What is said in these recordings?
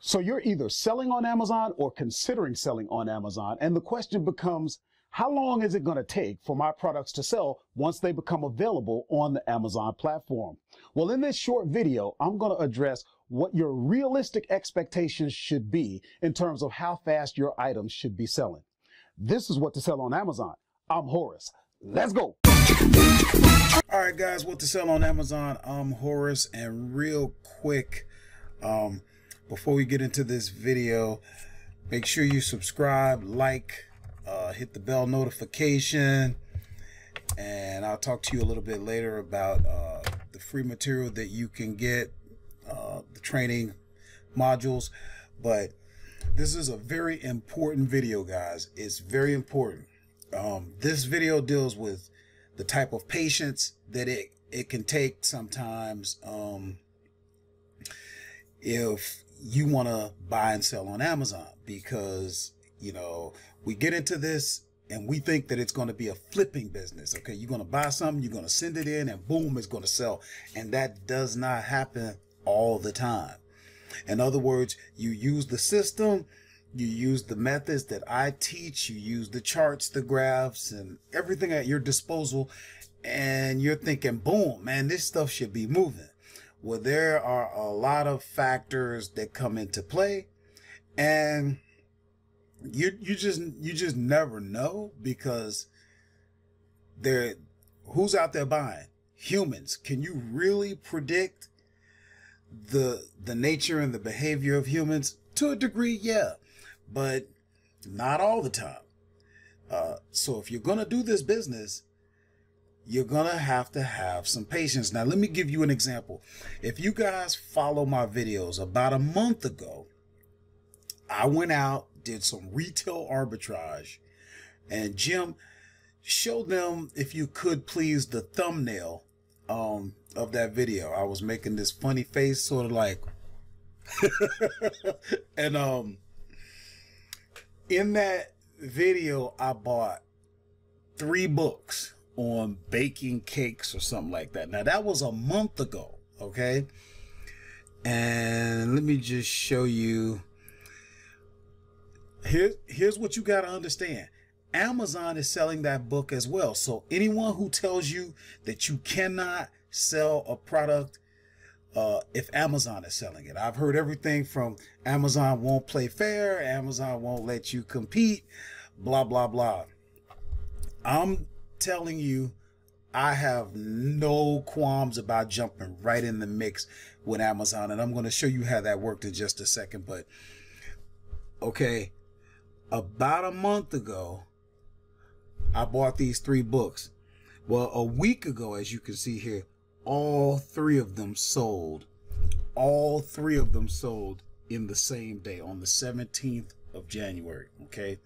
So you're either selling on Amazon or considering selling on Amazon. And the question becomes, how long is it going to take for my products to sell once they become available on the Amazon platform? Well, in this short video, I'm going to address what your realistic expectations should be in terms of how fast your items should be selling. This is what to sell on Amazon. I'm Horace. Let's go. All right, guys, what to sell on Amazon. I'm Horace, and real quick, before we get into this video, make sure you subscribe, like, hit the bell notification, and I'll talk to you a little bit later about the free material that you can get, the training modules. But this is a very important video, guys. It's very important. This video deals with the type of patience that it can take sometimes if you want to buy and sell on Amazon, because, you know, we get into this and we think that it's going to be a flipping business. Okay, you're going to buy something, you're going to send it in, and boom, it's going to sell. And that does not happen all the time. In other words, you use the system, you use the methods that I teach, you use the charts, the graphs, and everything at your disposal, and you're thinking, boom, man, this stuff should be moving. Well, there are a lot of factors that come into play, and you just never know, because who's out there buying? Humans. Can you really predict the nature and the behavior of humans? To a degree, yeah, but not all the time. So if you're gonna do this business, you're gonna have to have some patience. Now, let me give you an example. If you guys follow my videos, about a month ago, I went out, did some retail arbitrage, and Jim, showed them, if you could please, the thumbnail of that video. I was making this funny face, sort of like, and in that video, I bought 3 books on baking cakes or something like that. Now, that was a month ago, okay? And let me just show you. Here's what you got to understand. Amazon is selling that book as well. So anyone who tells you that you cannot sell a product if Amazon is selling it, I've heard everything from Amazon won't play fair, Amazon won't let you compete, blah, blah, blah. I'm telling you, I have no qualms about jumping right in the mix with Amazon, and I'm going to show you how that worked in just a second. But okay, about a month ago, I bought these 3 books. Well, a week ago, as you can see here, all 3 of them sold. All 3 of them sold in the same day, on the 17th of January. Okay,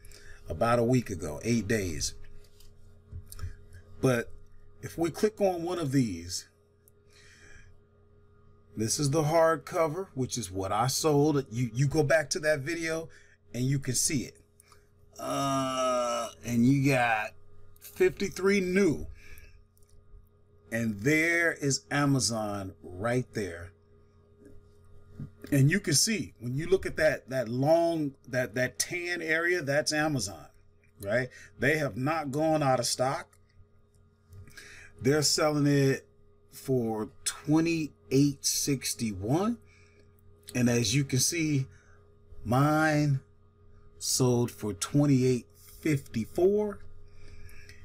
about a week ago, 8 days. But if we click on one of these, this is the hardcover, which is what I sold. You go back to that video and you can see it. And you got 53 new. And there is Amazon right there. And you can see, when you look at that long, that tan area, that's Amazon, right? They have not gone out of stock. They're selling it for $28.61, and as you can see, mine sold for $28.54.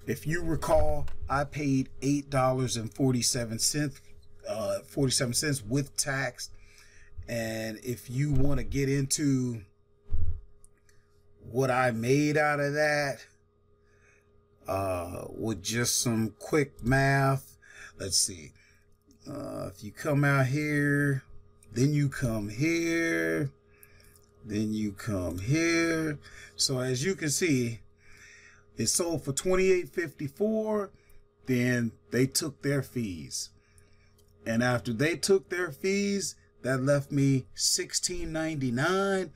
If you recall, I paid $8.47 with tax. And if you want to get into what I made out of that, with just some quick math, let's see. If you come out here, then you come here, then you come here. So as you can see, it sold for $28.54. Then they took their fees, and after they took their fees, that left me $16.99.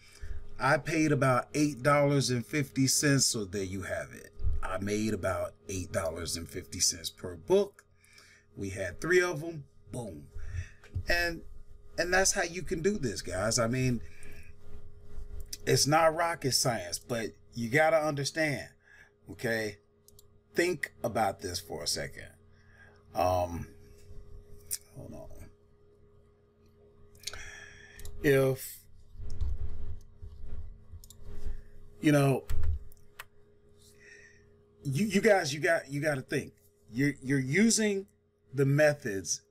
I paid about $8.50. So there you have it. I made about $8.50 per book. We had 3 of them. Boom. And that's how you can do this, guys. I mean, It's not rocket science, but you got to understand, okay? Think about this for a second. Hold on. If, you know, you guys, you got to think. You're using the methods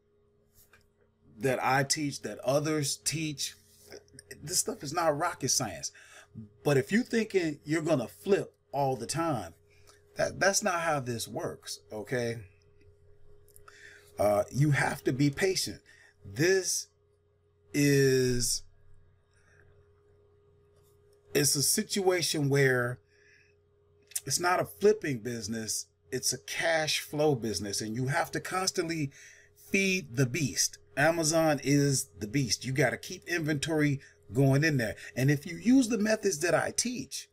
that I teach, that others teach. This stuff is not rocket science. But if you're thinking you're going to flip all the time, that's not how this works, okay? You have to be patient. It's a situation where it's not a flipping business, it's a cash flow business, and you have to constantly feed the beast. Amazon is the beast. You got to keep inventory going in there. And if you use the methods that I teach,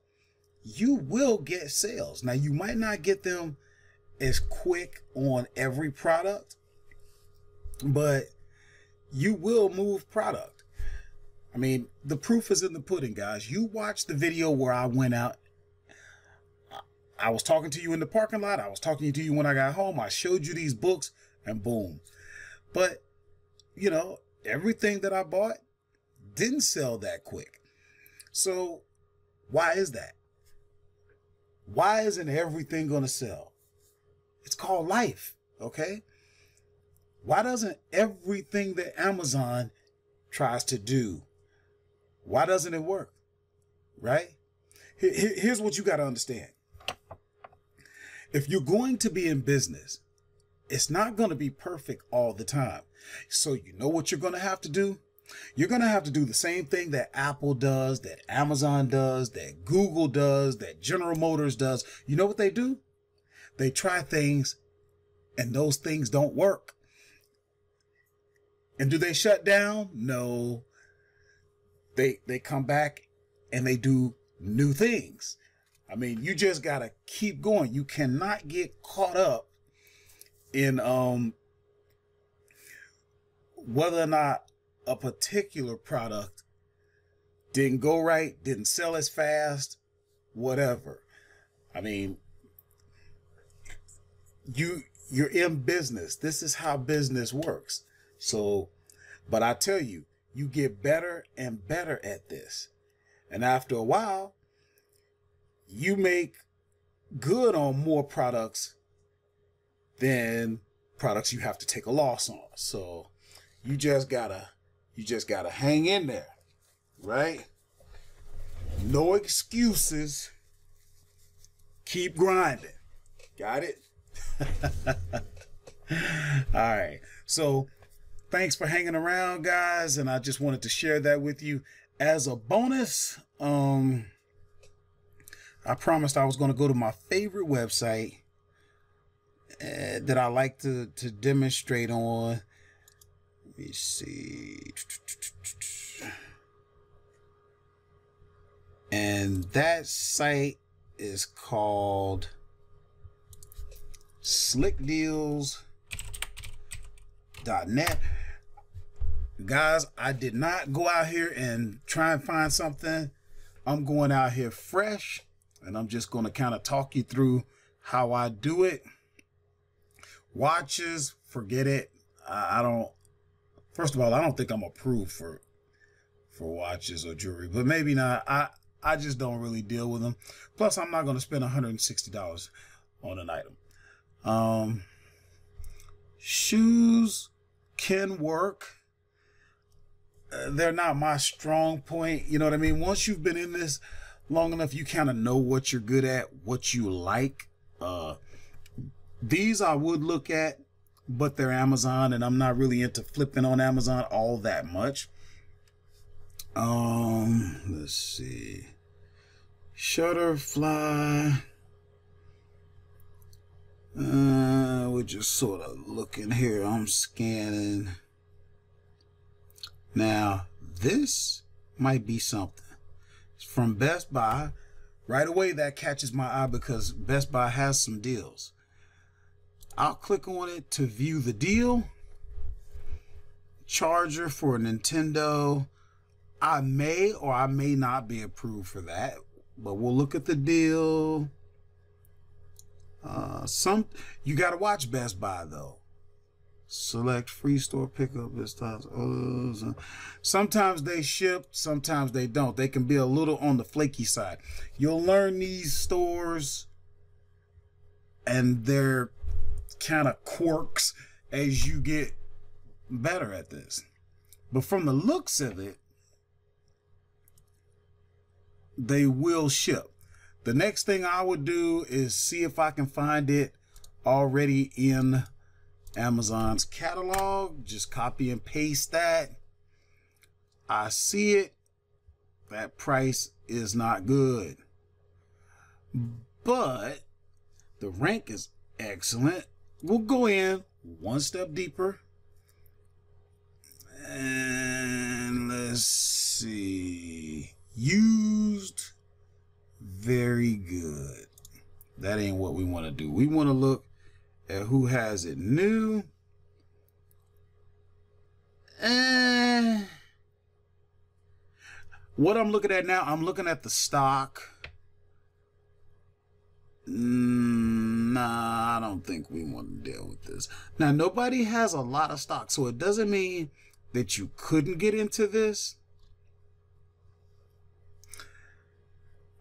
you will get sales. Now, you might not get them as quick on every product, but you will move product. I mean, the proof is in the pudding, guys. You watched the video where I went out. I was talking to you in the parking lot. I was talking to you when I got home. I showed you these books and boom. But, you know, everything that I bought didn't sell that quick. So why is that? Why isn't everything going to sell? It's called life, okay? Why doesn't everything that Amazon tries to do, why doesn't it work, right? Here's what you got to understand. If you're going to be in business, it's not going to be perfect all the time. So you know what you're going to have to do? You're going to have to do the same thing that Apple does, that Amazon does, that Google does, that General Motors does. You know what they do? They try things and those things don't work. And do they shut down? No. They come back and they do new things. I mean, you just got to keep going. You cannot get caught up in whether or not a particular product didn't go right, didn't sell as fast, whatever. I mean, you're in business. This is how business works. So, but I tell you, you get better and better at this. And after a while, you make good on more products than products you have to take a loss on. So you just gotta hang in there, right? No excuses. Keep grinding. Got it? All right. So thanks for hanging around, guys. And I just wanted to share that with you as a bonus. I promised I was going to go to my favorite website that I like to demonstrate on. Let me see. And that site is called slickdeals.net. Guys, I did not go out here and try and find something. I'm going out here fresh, and I'm just going to kind of talk you through how I do it. Watches, forget it. I don't, first of all, I don't think I'm approved for watches or jewelry, but maybe not. I just don't really deal with them. Plus, I'm not going to spend $160 on an item. Shoes can work. They're not my strong point. You know what I mean? Once you've been in this long enough, you kind of know what you're good at, what you like. These I would look at, but they're Amazon, and I'm not really into flipping on Amazon all that much. Let's see. Shutterfly. We're just sort of looking here. I'm scanning. Now, this might be something. It's from Best Buy. Right away, that catches my eye because Best Buy has some deals. I'll click on it to view the deal. Charger for a Nintendo. I may or I may not be approved for that, but we'll look at the deal. You got to watch Best Buy though. Select free store pickup this time. Sometimes they ship, sometimes they don't. They can be a little on the flaky side. You'll learn these stores and their kind of quirks as you get better at this. But from the looks of it, they will ship. The next thing I would do is see if I can find it already in Amazon's catalog. Just copy and paste that. I see it. That price is not good. But the rank is excellent. We'll go in one step deeper. And let's see. Used. Very good. That ain't what we want to do. We want to look at who has it new. And what I'm looking at now, I'm looking at the stock. Nah, I don't think we want to deal with this. Now, nobody has a lot of stock, so it doesn't mean that you couldn't get into this.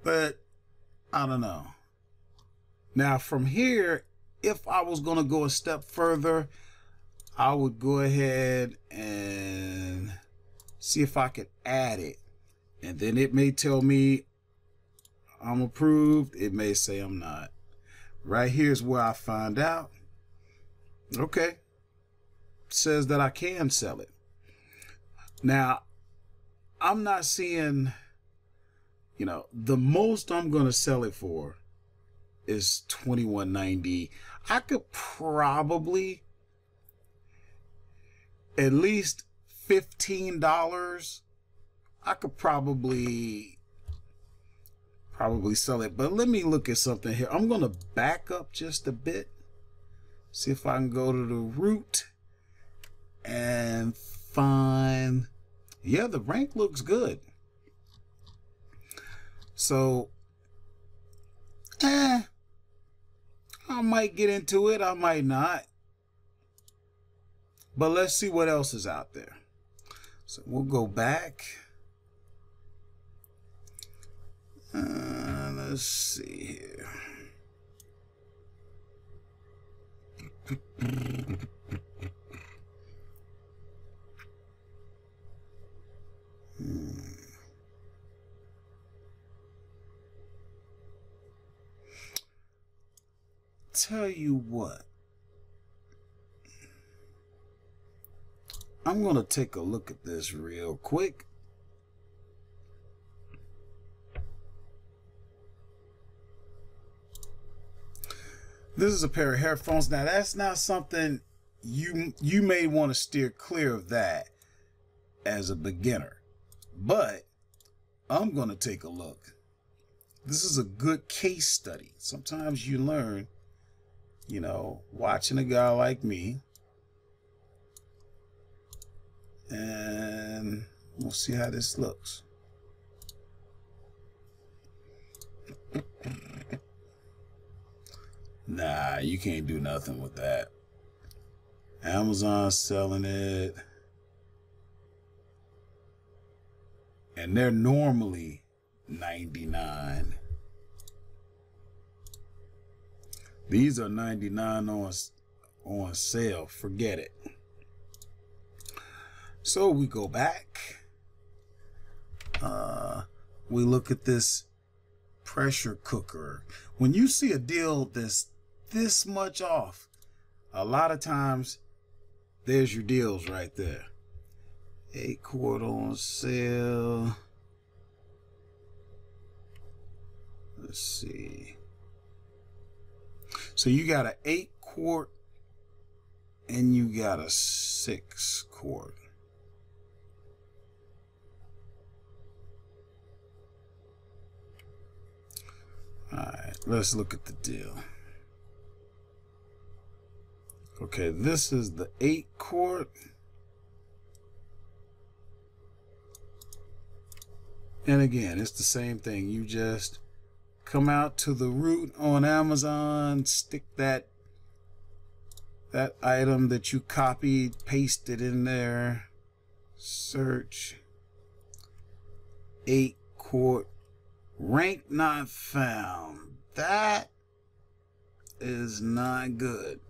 But I don't know. Now from here, if I was going to go a step further, I would go ahead and see if I could add it. And then it may tell me I'm approved. It may say I'm not. Right here's where I find out. Okay. It says that I can sell it. Now, I'm not seeing... You know, the most I'm going to sell it for is $21.90. I could probably at least $15. I could probably sell it. But let me look at something here. I'm going to back up just a bit. See if I can go to the root and find. Yeah, the rank looks good. So, I might get into it, I might not. But let's see what else is out there. So we'll go back. Let's see here. Tell you what, I'm going to take a look at this real quick. This is a pair of headphones. Now that's not something you may want to steer clear of that as a beginner, but I'm going to take a look. This is a good case study. Sometimes you learn, you know, watching a guy like me, and we'll see how this looks. Nah, you can't do nothing with that. Amazon's selling it, and they're normally $99. These are $99 on sale. Forget it. So we go back. We look at this pressure cooker. When you see a deal that's this much off, a lot of times there's your deals right there. 8-quart on sale. Let's see. So you got an 8-quart and you got a 6-quart. All right, let's look at the deal. Okay, this is the 8-quart. And again, it's the same thing. You just come out to the root on Amazon, stick that item that you copied, paste it in there, search 8-quart, rank not found. That is not good.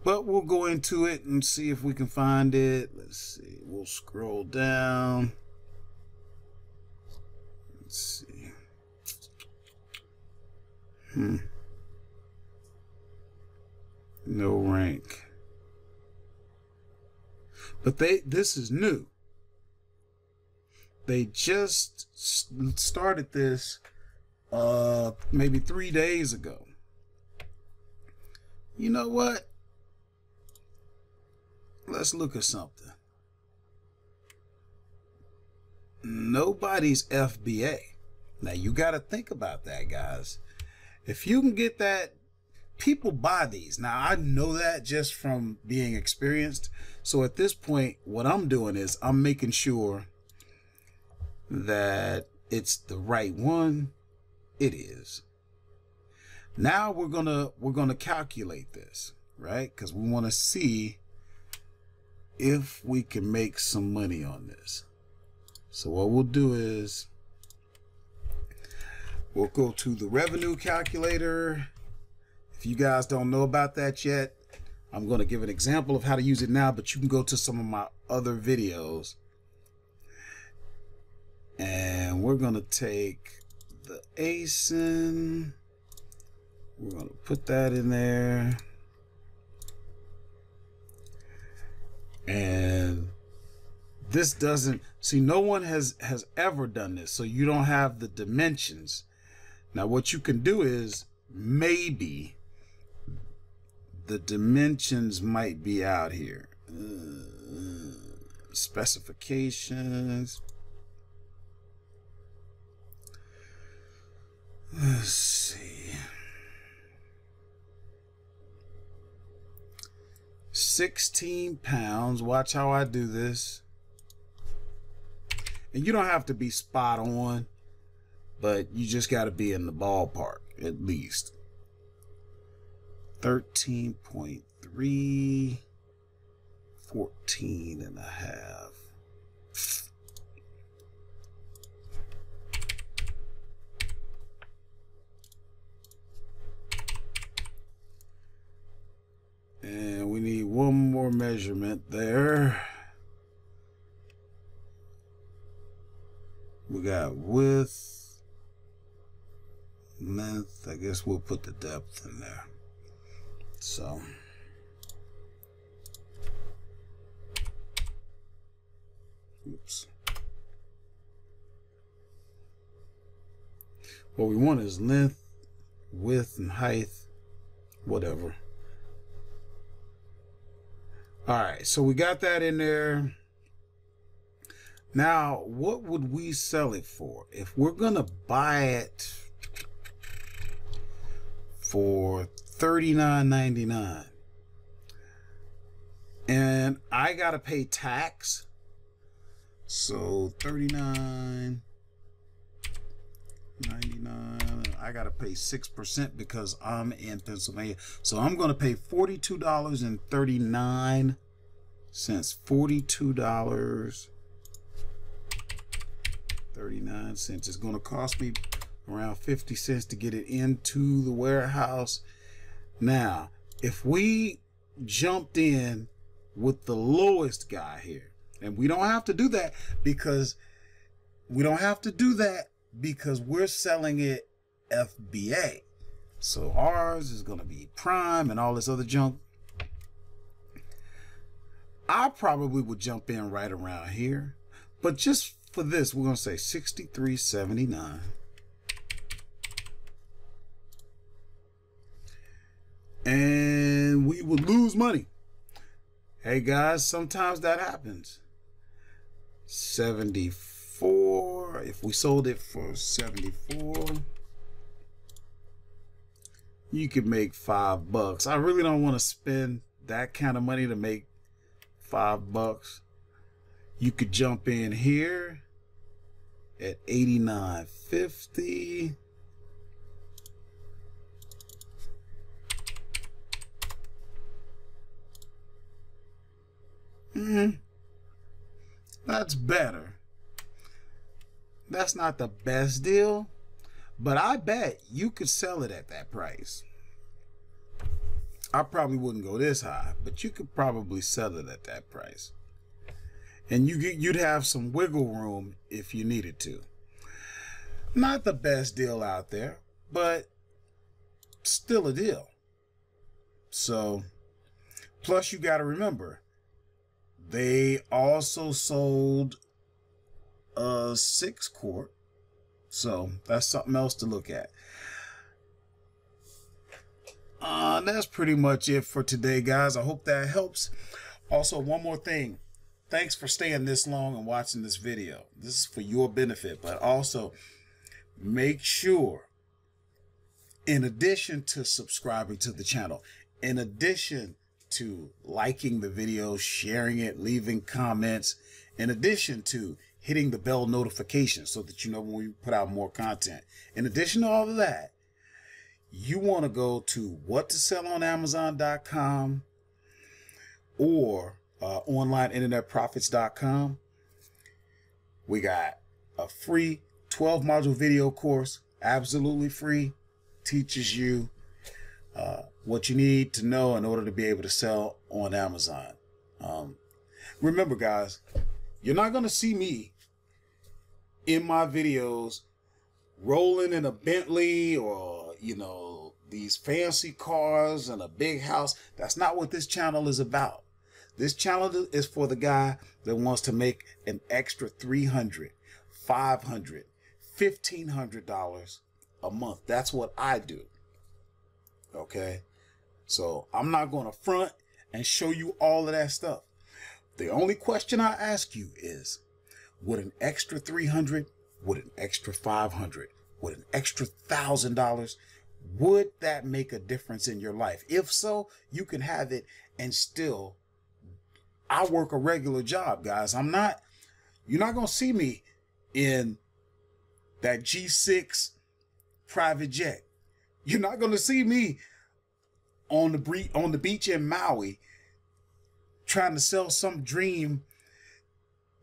But we'll go into it and see if we can find it. Let's see. We'll scroll down. Let's see. No rank. But this is new. They just started this maybe 3 days ago. You know what? Let's look at something. Nobody's FBA. Now you got to think about that, guys. If you can get that, people buy these. Now I know that just from being experienced. So at this point, what I'm doing is I'm making sure that it's the right one. It is. Now we're gonna calculate this, right? Because we want to see if we can make some money on this. So what we'll do is we'll go to the revenue calculator. If you guys don't know about that yet, I'm going to give an example of how to use it now, but you can go to some of my other videos. And we're going to take the ASIN. We're going to put that in there. And this doesn't, see, no one has ever done this, so you don't have the dimensions. Now what you can do is maybe the dimensions might be out here. Specifications. Let's see. 16 pounds. Watch how I do this. And you don't have to be spot on, but you just got to be in the ballpark at least. 13.3, 14 and a half. And we need one more measurement there. We got width, length. I guess we'll put the depth in there. So oops. What we want is length, width, and height, whatever. All right, so we got that in there. Now, what would we sell it for? If we're gonna buy it for $39.99 and I gotta pay tax, so $39.99, I gotta pay 6% because I'm in Pennsylvania, so I'm gonna pay $42.39. $42.39. It's gonna cost me around 50 cents to get it into the warehouse. Now, if we jumped in with the lowest guy here, and we don't have to do that because we're selling it FBA. So ours is going to be prime and all this other junk. I probably would jump in right around here, but just for this, we're going to say $63.79. And we would lose money. Hey guys, sometimes that happens. 74. If we sold it for 74, you could make $5. I really don't want to spend that kind of money to make $5. You could jump in here at $89.50. That's better. That's not the best deal, but I bet you could sell it at that price. I probably wouldn't go this high, but you could probably sell it at that price. And you'd have some wiggle room if you needed to. Not the best deal out there, but still a deal. So, plus you got to remember, they also sold a 6-quart. So that's something else to look at. That's pretty much it for today, guys. I hope that helps. Also, one more thing. Thanks for staying this long and watching this video. This is for your benefit, but also make sure, in addition to subscribing to the channel, in addition to liking the video, sharing it, leaving comments, in addition to hitting the bell notification so that you know when we put out more content. In addition to all of that, you want to go to whattosellonamazon.com or onlineinternetprofits.com. We got a free 12-module video course, absolutely free, teaches you what you need to know in order to be able to sell on Amazon. Remember, guys, you're not going to see me in my videos rolling in a Bentley or, you know, these fancy cars and a big house. That's not what this channel is about. This channel is for the guy that wants to make an extra $300, $500, $1,500 a month. That's what I do. Okay. So I'm not going to front and show you all of that stuff. The only question I ask you is, would an extra $300, would an extra $500, would an extra $1,000, would that make a difference in your life? If so, you can have it. And still, I work a regular job, guys. You're not going to see me in that G6 private jet. You're not going to see me on the beach in Maui trying to sell some dream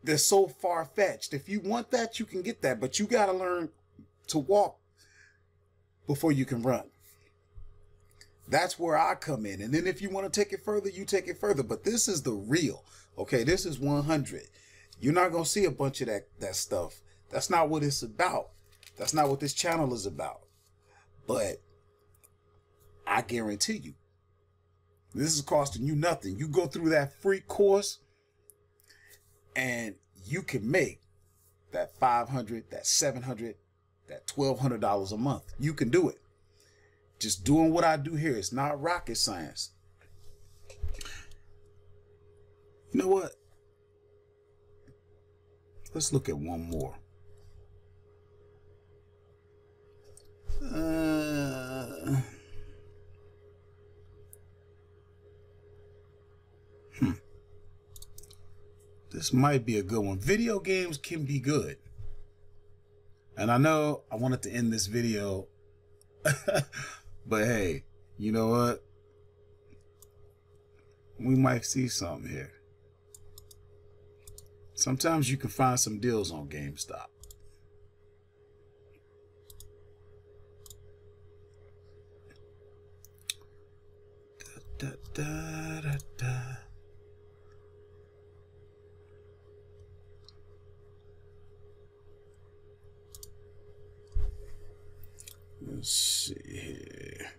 that's so far-fetched. If you want that, you can get that, but you got to learn to walk before you can run. That's where I come in. And then if you want to take it further, you take it further. But this is the real. Okay, this is 100. You're not going to see a bunch of that stuff. That's not what it's about. That's not what this channel is about. But I guarantee you, this is costing you nothing. You go through that free course and you can make that $500, that $700, that $1,200 a month. You can do it. Just doing what I do here. It's not rocket science. You know what? Let's look at one more. This might be a good one. Video games can be good. And I know I wanted to end this video, but hey, you know what? We might see something here. Sometimes you can find some deals on GameStop. Da, da, da, da. Let's see here.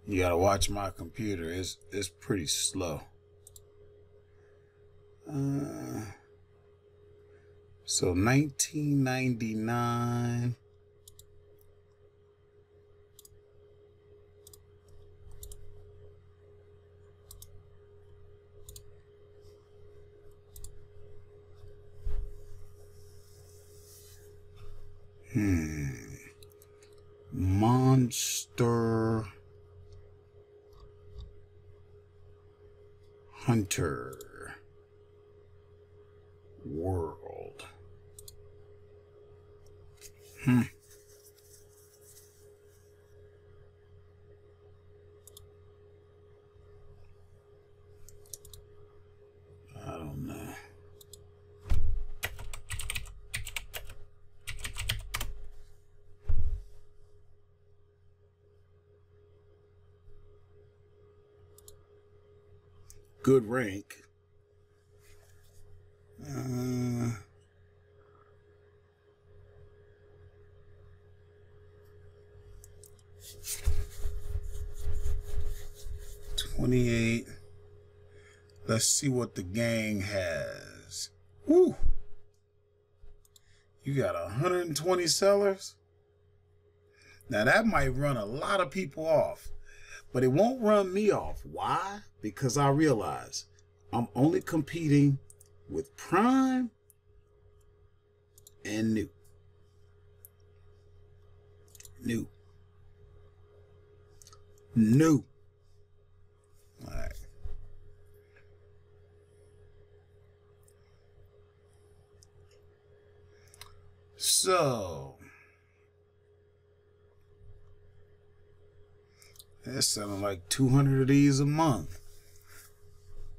You gotta watch my computer. It's pretty slow. So 1999. Monster Hunter world. I don't know. Good rank. 28. Let's see what the gang has. Woo! You got 120 sellers? Now that might run a lot of people off, but it won't run me off. Why? Because I realize I'm only competing with Prime and New. All right. So they're selling like 200 of these a month.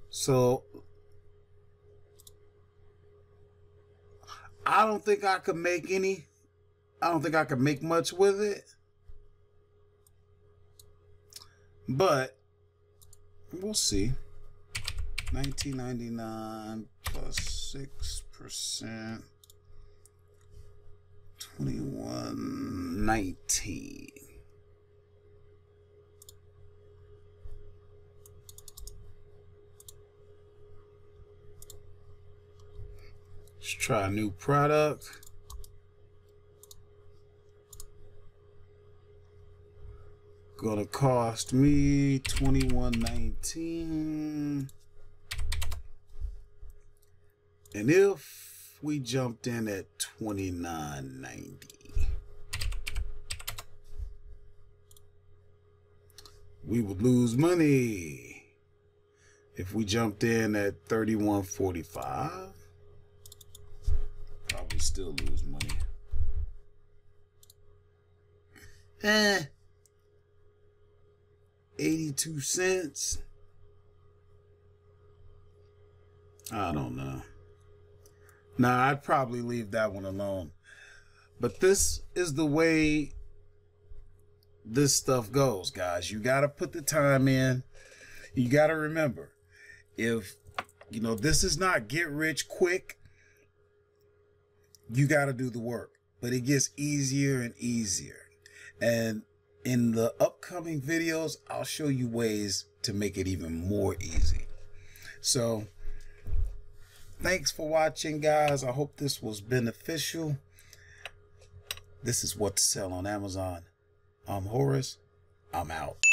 So I don't think I could make any. I don't think I could make much with it. But we'll see. 19.99 plus 6%. 21.19. Let's try a new product. Gonna cost me $21.19. And if we jumped in at $29.90, we would lose money. If we jumped in at $31.45, probably still lose money. 82 cents. I don't know. Nah, I'd probably leave that one alone. But this is the way this stuff goes, guys. You got to put the time in. You got to remember, if, you know, this is not get rich quick, you got to do the work. But it gets easier and easier. And in the upcoming videos, I'll show you ways to make it even more easy. So, thanks for watching, guys. I hope this was beneficial. This is what to sell on Amazon. I'm Horace. I'm out.